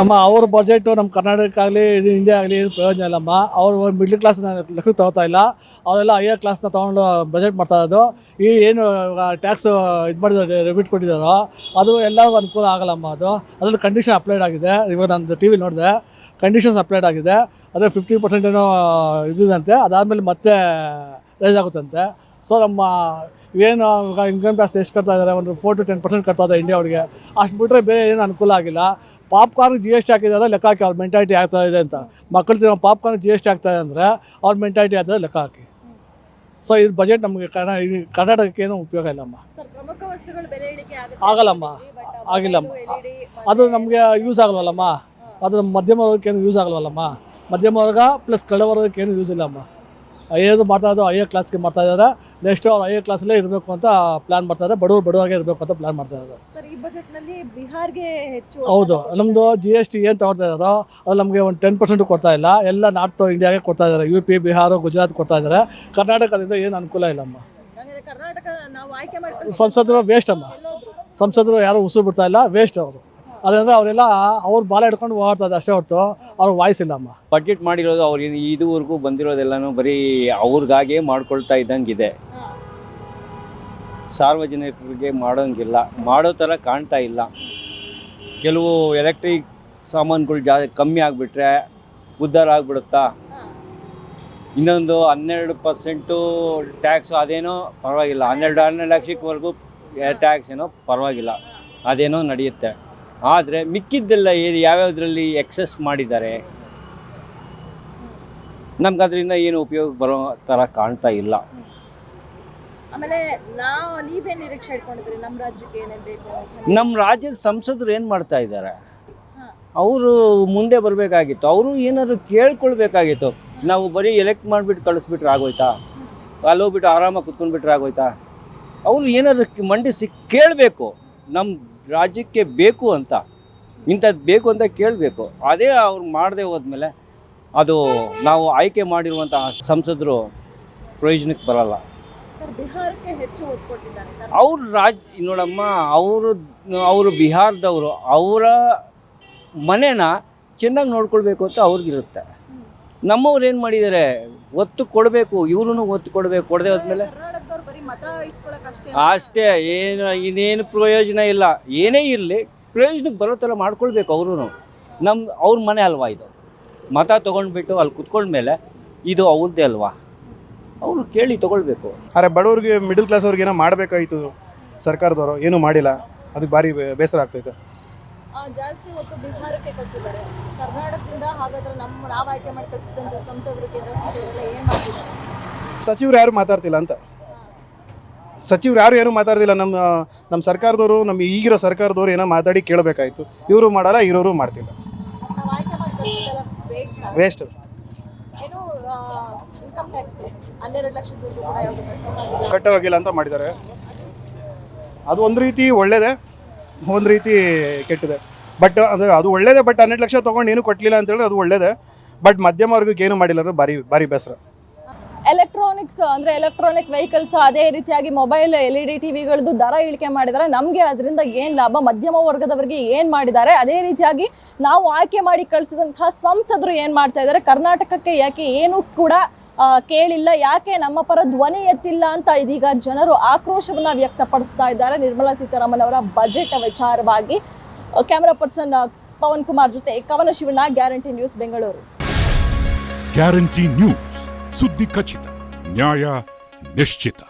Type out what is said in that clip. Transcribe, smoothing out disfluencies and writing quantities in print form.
ಅಮ್ಮ ಅವ್ರ ಬಜೆಟು ನಮ್ಮ ಕರ್ನಾಟಕ ಆಗಲಿ ಇಂಡಿಯಾ ಆಗಲಿ ಏನು ಪ್ರಯೋಜನ ಇಲ್ಲಮ್ಮ. ಅವರು ಮಿಡ್ಲ್ ಕ್ಲಾಸ್ನ ಲೆಕ್ಕಕ್ಕೆ ತೊಗೋತಾ ಇಲ್ಲ. ಅವರೆಲ್ಲ ಹೈಯರ್ ಕ್ಲಾಸ್ನ ತೊಗೊಂಡು ಬಜೆಟ್ ಮಾಡ್ತಾ ಇರೋದು. ಈ ಏನು ಟ್ಯಾಕ್ಸ್ ಇದು ಮಾಡಿದ್ದಾರೆ, ರೆಬಿಟ್ ಕೊಟ್ಟಿದ್ದಾರೋ ಅದು ಎಲ್ಲರಿಗೂ ಅನುಕೂಲ ಆಗಲ್ಲಮ್ಮ. ಅದ್ರಲ್ಲಿ ಕಂಡೀಷನ್ ಅಪ್ಲೈಡ್ ಆಗಿದೆ. ಇವಾಗ ನಾನು ಟಿ ವಿ ನೋಡಿದೆ, ಕಂಡೀಷನ್ಸ್ ಅಪ್ಲೈಡ್ ಆಗಿದೆ. ಅದೇ 50% ಏನೋ ಇದಿದಂತೆ, ಅದಾದಮೇಲೆ ಮತ್ತೆ ರೈಸ್ ಆಗುತ್ತಂತೆ. ಸೊ ನಮ್ಮ ಏನು ಇವಾಗ ಇನ್ಕಮ್ ಟ್ಯಾಕ್ಸ್ ಎಷ್ಟು ಕಟ್ತಾ ಇದ್ದಾರೆ, ಒಂದು 4 to 10% ಕಟ್ತಾ ಇದ್ದಾರೆ ಇಂಡಿಯಾ ಅವ್ರಿಗೆ. ಅಷ್ಟು ಬಿಟ್ಟರೆ ಬೇರೆ ಏನು ಅನುಕೂಲ ಆಗಿಲ್ಲ. ಪಾಪ್ಕಾರ್ನ್ GST ಹಾಕಿದ್ದಾರೆ, ಲೆಕ್ಕ ಹಾಕಿ ಅವ್ರ ಮೆಂಟಾಲಿಟಿ ಆಗ್ತಾ ಇದೆ ಅಂತ. ಮಕ್ಕಳು ತಿನ್ನೋ ಪಾಪ್ಕಾರ್ನ್ GST ಆಗ್ತಾಯಿದೆ ಅಂದರೆ ಅವ್ರ ಮೆಂಟಾಲಿಟಿ ಆಗ್ತದೆ, ಲೆಕ್ಕ ಹಾಕಿ. ಸೊ ಇದು ಬಜೆಟ್ ನಮಗೆ ಕರ್ನಾಟಕಕ್ಕೆ ಏನೂ ಉಪಯೋಗ ಇಲ್ಲಮ್ಮ. ಆಗಲ್ಲಮ್ಮ, ಆಗಿಲ್ಲಮ್ಮ. ಅದು ನಮಗೆ ಯೂಸ್ ಆಗಲ್ವಲ್ಲಮ್ಮ. ಅದು ಮಧ್ಯಮ ವರ್ಗಕ್ಕೇನು ಯೂಸ್ ಆಗಲ್ವಲ್ಲಮ್ಮ. ಮಧ್ಯಮ ವರ್ಗ ಪ್ಲಸ್ ಕೆಳ ವರ್ಗಕ್ಕೇನು ಯೂಸ್ ಇಲ್ಲಮ್ಮ. ಏನು ಮಾಡ್ತಾ ಇರೋದು ಹೈಯರ್ ಕ್ಲಾಸ್ಗೆ ಮಾಡ್ತಾ ಇದ್ದಾರೆ. ನೆಕ್ಸ್ಟ್ ಅವ್ರು ಹೈಯರ್ ಕ್ಲಾಸಲ್ಲೇ ಇರಬೇಕು ಅಂತ ಪ್ಲಾನ್ ಮಾಡ್ತಾ ಇದ್ದಾರೆ. ಬಡವರಾಗೆ ಇರಬೇಕು ಅಂತ ಪ್ಲಾನ್ ಮಾಡ್ತಾ ಇದ್ದಾರೆ. ಹೌದು, ನಮ್ಮದು GST ಏನು ತಗೊಳ್ತಾ ಇದ್ದಾರೋ ಅದು ನಮಗೆ ಒಂದು 10% ಕೊಡ್ತಾ ಇಲ್ಲ. ಎಲ್ಲ ನಾರ್ತ್ ಇಂಡಿಯಾಗೆ ಕೊಡ್ತಾ ಇದ್ದಾರೆ. UP, ಬಿಹಾರ, ಗುಜರಾತ್ ಕೊಡ್ತಾ ಇದ್ದಾರೆ. ಕರ್ನಾಟಕದಿಂದ ಏನು ಅನುಕೂಲ ಇಲ್ಲಮ್ಮ. ಸಂಸದರು ವೇಸ್ಟ್ ಅಮ್ಮ. ಸಂಸದರು ಯಾರು ಉಸಿರು ಬಿಡ್ತಾ ಇಲ್ಲ, ವೇಸ್ಟ್ ಅವರು. ಅದರಿಂದ ಅವರೆಲ್ಲ ಅವ್ರ ಬಾಲ ಹಿಡ್ಕೊಂಡು ಓಡಾಡ್ತಾ ಇದೆ ಅಷ್ಟೇ ಹೊರತು ಅವ್ರ ವಾಯ್ಸ್ ಇಲ್ಲಮ್ಮ. ಬಡ್ಜೆಟ್ ಮಾಡಿರೋದು ಅವ್ರು ಇದುವರೆಗೂ ಬಂದಿರೋದೆಲ್ಲನೂ ಬರೀ ಅವ್ರಿಗಾಗೆ ಮಾಡ್ಕೊಳ್ತಾ ಇದ್ದಂಗಿದೆ. ಸಾರ್ವಜನಿಕರಿಗೆ ಮಾಡೋಂಗಿಲ್ಲ, ಮಾಡೋ ಥರ ಕಾಣ್ತಾ ಇಲ್ಲ. ಕೆಲವು ಎಲೆಕ್ಟ್ರಿಕ್ ಸಾಮಾನುಗಳು ಕಮ್ಮಿ ಆಗಿಬಿಟ್ರೆ ಉದ್ಧಾರ ಆಗಿಬಿಡುತ್ತಾ. ಇನ್ನೊಂದು 12% ಟ್ಯಾಕ್ಸು ಅದೇನೋ ಪರವಾಗಿಲ್ಲ. 12 ಲಕ್ಷಕ್ಕವರೆಗೂ ಟ್ಯಾಕ್ಸ್ ಏನೋ ಪರವಾಗಿಲ್ಲ, ಅದೇನೋ ನಡೆಯುತ್ತೆ. ಆದರೆ ಮಿಕ್ಕಿದ್ದೆಲ್ಲ ಯಾವ್ಯಾವುದರಲ್ಲಿ ಎಕ್ಸೆಸ್ ಮಾಡಿದ್ದಾರೆ, ನಮ್ಗೆ ಅದರಿಂದ ಏನು ಉಪಯೋಗ ಬರೋ ಥರ ಕಾಣ್ತಾ ಇಲ್ಲ. ಆಮೇಲೆ ನೀವೇ ನಿರೀಕ್ಷೆ ಇಟ್ಕೊಂಡಿದ್ರಿ ನಮ್ಮ ರಾಜ್ಯಕ್ಕೆ ಏನೇನು ಬೇಕು? ನಮ್ಮ ರಾಜ್ಯದ ಸಂಸದರು ಏನು ಮಾಡ್ತಾ ಇದ್ದಾರೆ? ಅವರು ಮುಂದೆ ಬರಬೇಕಾಗಿತ್ತು. ಅವರು ಏನಾದ್ರು ಕೇಳ್ಕೊಳ್ಬೇಕಾಗಿತ್ತು. ನಾವು ಬರೀ ಎಲೆಕ್ಟ್ ಮಾಡಿಬಿಟ್ಟು ಕಳಿಸ್ಬಿಟ್ರೆ ಆಗೋಯ್ತಾ? ಅಲ್ಲೋಗ್ಬಿಟ್ಟು ಆರಾಮಾಗಿ ಕುತ್ಕೊಂಡ್ಬಿಟ್ರೆ ಆಗೋಯ್ತಾ? ಅವರು ಏನಾದ್ರು ಮಂಡಿಸಿ ಕೇಳಬೇಕು, ನಮ್ಮ ರಾಜ್ಯಕ್ಕೆ ಬೇಕು ಅಂತ, ಇಂಥದ್ದು ಬೇಕು ಅಂತ ಕೇಳಬೇಕು. ಅದೇ ಅವ್ರು ಮಾಡದೆ ಹೋದ್ಮೇಲೆ ಅದು ನಾವು ಆಯ್ಕೆ ಮಾಡಿರುವಂತಹ ಸಂಸದರು ಪ್ರಯೋಜನಕ್ಕೆ ಬರಲ್ಲ. ಬಿಹಾರಕ್ಕೆ ಹೆಚ್ಚು ಒತ್ತು ಕೊಟ್ಟಿದ್ದಾರೆ ಅವ್ರ ನೋಡಮ್ಮ, ಅವರು ಬಿಹಾರದವರು. ಅವರ ಮನೆನ ಚೆನ್ನಾಗಿ ನೋಡ್ಕೊಳ್ಬೇಕು ಅಂತ ಅವ್ರಿಗಿರುತ್ತೆ. ನಮ್ಮವ್ರು ಏನು ಮಾಡಿದ್ದಾರೆ, ಒತ್ತು ಕೊಡಬೇಕು, ಇವ್ರೂ ಒತ್ತು ಕೊಡಬೇಕು. ಕೊಡದೆ ಹೋದ್ಮೇಲೆ ಅಷ್ಟೇ, ಇನ್ನೇನು ಪ್ರಯೋಜನ ಇಲ್ಲ. ಏನೇ ಇರಲಿ ಪ್ರಯೋಜನಕ್ಕೆ ಬರೋ ಥರ ಮಾಡ್ಕೊಳ್ಬೇಕು ಅವರು. ಅವ್ರ ಮನೆ ಅಲ್ವಾ ಇದು? ಮತ ತೊಗೊಂಡ್ಬಿಟ್ಟು ಅಲ್ಲಿ ಕುತ್ಕೊಂಡ್ಮೇಲೆ ಇದು ಅವ್ರದ್ದೇ ಅಲ್ವಾ, ಅವರು ಕೇಳಿ ತೊಗೊಳ್ಬೇಕು. ಆದರೆ ಬಡವ್ರಿಗೆ, ಮಿಡಲ್ ಕ್ಲಾಸ್ ಅವ್ರಿಗೆ ಏನೋ ಮಾಡಬೇಕಾಯಿತು ಸರ್ಕಾರದವರು, ಏನೂ ಮಾಡಿಲ್ಲ. ಅದಕ್ಕೆ ಭಾರಿ ಬೇಸರ ಆಗ್ತೈತೆ. ಜಾಸ್ತಿ ಹೊತ್ತು ಬಿಹಾರಕ್ಕೆ ಕೊಟ್ಟಿದ್ದಾರೆ. ಕರ್ನಾಟಕದಿಂದ ಹಾಗಾದ್ರೆ ನಾವು ಆಯ್ಕೆ ಮಾಡಿ ಕಳಿಸಿದಂಥ ಸಂಸದರಿಗೆ ಏನು ಮಾಡ್ತಿದ್ದಾರೆ? ಸಚಿವರು ಯಾರು ಮಾತಾಡ್ತಿಲ್ಲ ಅಂತ. ಸಚಿವರು ಯಾರು ಏನೂ ಮಾತಾಡ್ತಿಲ್ಲ. ನಮ್ಮ ಸರ್ಕಾರದವರು, ನಮ್ಮ ಈಗಿರೋ ಸರ್ಕಾರದವರು ಏನೋ ಮಾತಾಡಿ ಕೇಳಬೇಕಾಯ್ತು. ಇವರು ಮಾಡಲ್ಲ, ಇರೋರು ಮಾಡ್ತಿಲ್ಲ. ವೇಸ್ಟ್. ಏನು ಇನ್ಕಮ್ ಟ್ಯಾಕ್ಸ್ 12 ಲಕ್ಷ ಕೂಡ ಕಟ್ಟೋಗಿಲ್ಲ ಅಂತ ಮಾಡಿದ್ದಾರೆ. ಅದು ಒಂದು ರೀತಿ ಒಳ್ಳೇದೇ, ಒಂದು ರೀತಿ ಕೆಟ್ಟಿದೆ. ಬಟ್ ಅದು ಒಳ್ಳೇದೇ. ಬಟ್ 12 ಲಕ್ಷ ತೊಗೊಂಡು ಏನು ಕೊಟ್ಟಲಿಲ್ಲ ಅಂತ ಹೇಳಿದ್ರೆ ಅದು ಒಳ್ಳೇದೇ. ಬಟ್ ಮಧ್ಯಮ ವರ್ಗಕ್ಕೆ ಏನು ಮಾಡಿಲ್ಲ ಅಂದ್ರೆ ಭಾರಿ ಬೇಸರ. ಎಲೆಕ್ಟ್ರಾನಿಕ್ಸ್ ಅಂದರೆ ಎಲೆಕ್ಟ್ರಾನಿಕ್ ವೆಹಿಕಲ್ಸ್, ಅದೇ ರೀತಿಯಾಗಿ ಮೊಬೈಲ್ LED ಟಿವಿಗಳದ್ದು ದರ ಇಳಿಕೆ ಮಾಡಿದ್ದಾರೆ. ನಮಗೆ ಅದರಿಂದ ಏನು ಲಾಭ? ಮಧ್ಯಮ ವರ್ಗದವರಿಗೆ ಏನು ಮಾಡಿದ್ದಾರೆ? ಅದೇ ರೀತಿಯಾಗಿ ನಾವು ಆಯ್ಕೆ ಮಾಡಿ ಕಳಿಸಿದಂತಹ ಸಂಸದರು ಏನು ಮಾಡ್ತಾ ಇದ್ದಾರೆ? ಕರ್ನಾಟಕಕ್ಕೆ ಯಾಕೆ ಏನು ಕೂಡ ಕೇಳಿಲ್ಲ, ಯಾಕೆ ನಮ್ಮ ಪರ ಧ್ವನಿ ಎತ್ತಿಲ್ಲ ಅಂತ ಇದೀಗ ಜನರು ಆಕ್ರೋಶವನ್ನ ವ್ಯಕ್ತಪಡಿಸ್ತಾ ಇದ್ದಾರೆ ನಿರ್ಮಲಾ ಸೀತಾರಾಮನ್ ಅವರ ಬಜೆಟ್ ವಿಚಾರವಾಗಿ. ಕ್ಯಾಮರಾ ಪರ್ಸನ್ ಪವನ್ ಕುಮಾರ್ ಜೊತೆ ಕವನ Shivanna, guarantee news, Bengaluru. Guarantee news, ಸುದ್ದಿ ಖಚಿತ, ನ್ಯಾಯ ನಿಶ್ಚಿತ.